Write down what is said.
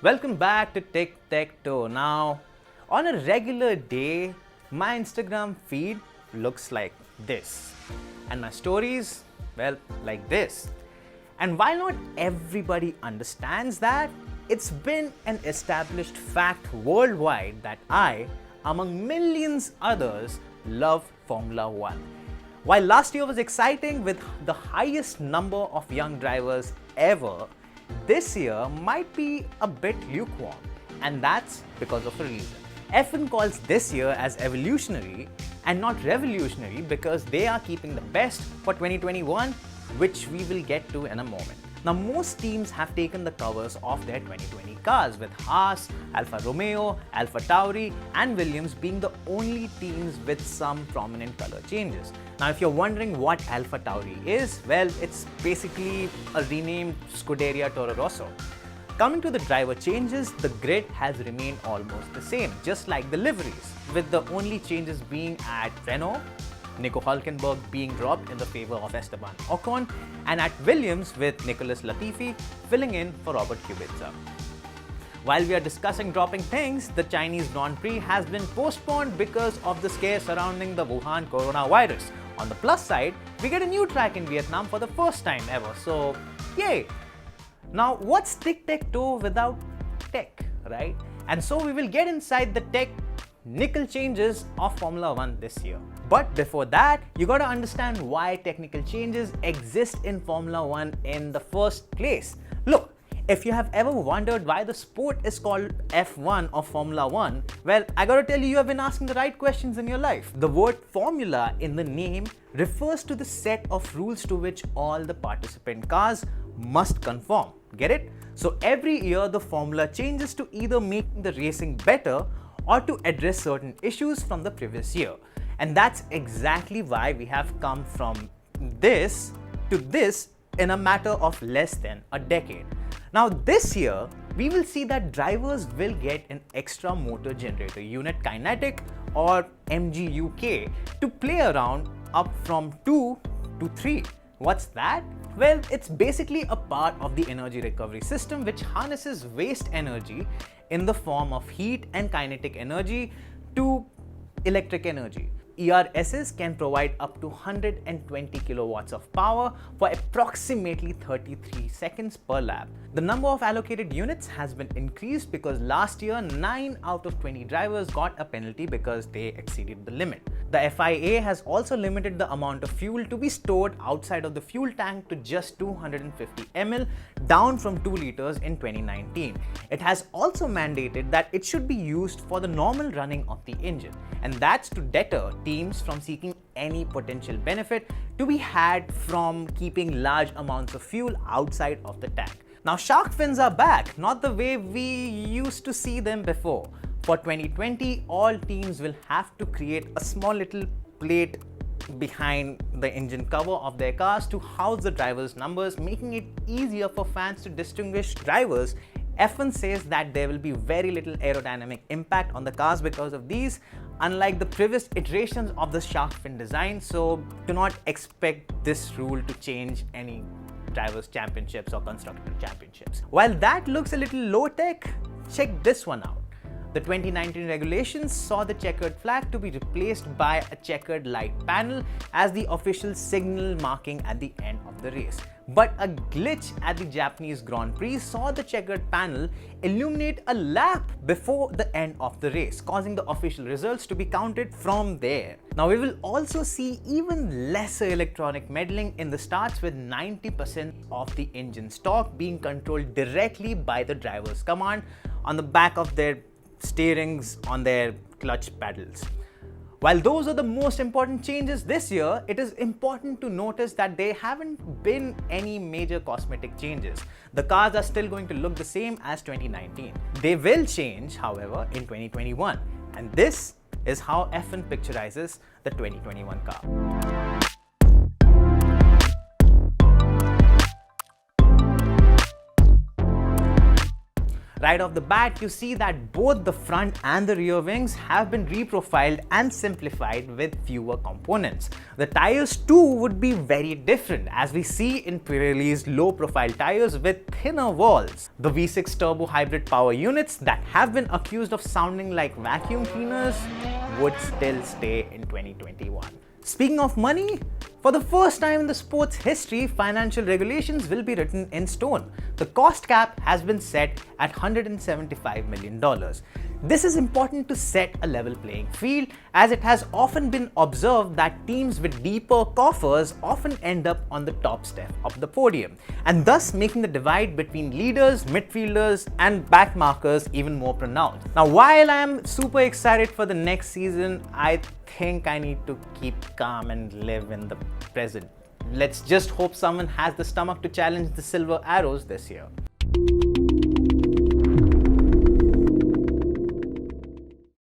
Welcome back to Tech Toe. Now, on a regular day, my Instagram feed looks like this, and my stories, well, like this. And while not everybody understands that, it's been an established fact worldwide that I, among millions others, love Formula One. While last year was exciting with the highest number of young drivers ever, this year might be a bit lukewarm, and that's because of a reason. F1 calls this year as evolutionary and not revolutionary because they are keeping the best for 2021, which we will get to in a moment. Now, most teams have taken the covers off their 2020 cars, with Haas, Alfa Romeo, Alfa Tauri and Williams being the only teams with some prominent color changes. Now, if you're wondering what Alfa Tauri is, well, it's basically a renamed Scuderia Toro Rosso. Coming to the driver changes, the grid has remained almost the same, just like the liveries, with the only changes being at Renault, Nico Hülkenberg being dropped in the favor of Esteban Ocon, and at Williams with Nicholas Latifi filling in for Robert Kubica. While we are discussing dropping things, the Chinese Grand Prix has been postponed because of the scare surrounding the Wuhan coronavirus. On the plus side, we get a new track in Vietnam for the first time ever, so yay! Now, what's tic-tac-toe without tech, right? And so we will get inside the technical changes of Formula One this year. But before that, you gotta understand why technical changes exist in Formula One in the first place. Look, if you have ever wondered why the sport is called F1 or Formula One, well, I gotta tell you, you have been asking the right questions in your life. The word formula in the name refers to the set of rules to which all the participant cars must conform. Get it? So every year the formula changes to either make the racing better or to address certain issues from the previous year. And that's exactly why we have come from this to this in a matter of less than a decade. Now this year, we will see that drivers will get an extra motor generator unit kinetic or MGUK to play around up from 2 to 3. What's that? Well, it's basically a part of the energy recovery system which harnesses waste energy in the form of heat and kinetic energy to electric energy. ERSs can provide up to 120 kilowatts of power for approximately 33 seconds per lap. The number of allocated units has been increased because last year 9 out of 20 drivers got a penalty because they exceeded the limit. The FIA has also limited the amount of fuel to be stored outside of the fuel tank to just 250 ml, down from 2 liters in 2019. It has also mandated that it should be used for the normal running of the engine, and that's to deter teams from seeking any potential benefit to be had from keeping large amounts of fuel outside of the tank. Now, shark fins are back, not the way we used to see them before. For 2020, all teams will have to create a small little plate behind the engine cover of their cars to house the drivers' numbers, making it easier for fans to distinguish drivers. F1 says that there will be very little aerodynamic impact on the cars because of these, unlike the previous iterations of the shark fin design, so do not expect this rule to change any drivers' championships or constructor championships. While that looks a little low tech, check this one out. The 2019 regulations saw the checkered flag to be replaced by a checkered light panel as the official signal marking at the end of the race. But a glitch at the Japanese Grand Prix saw the checkered panel illuminate a lap before the end of the race, causing the official results to be counted from there. Now, we will also see even lesser electronic meddling in the starts, with 90% of the engine stock being controlled directly by the driver's command on the back of their steerings on their clutch pedals. While those are the most important changes this year, it is important to notice that there haven't been any major cosmetic changes. The cars are still going to look the same as 2019. They will change, however, in 2021. And this is how F1 picturizes the 2021 car. Right off the bat, you see that both the front and the rear wings have been reprofiled and simplified with fewer components. The tires too would be very different, as we see in Pirelli's low-profile tires with thinner walls. The V6 turbo hybrid power units that have been accused of sounding like vacuum cleaners would still stay in 2021. Speaking of money, for the first time in the sport's history, financial regulations will be written in stone. The cost cap has been set at $175 million. This is important to set a level playing field, as it has often been observed that teams with deeper coffers often end up on the top step of the podium, and thus making the divide between leaders, midfielders, and backmarkers even more pronounced. Now, while I am super excited for the next season, I think I need to keep calm and live in the present. Let's just hope someone has the stomach to challenge the Silver Arrows this year.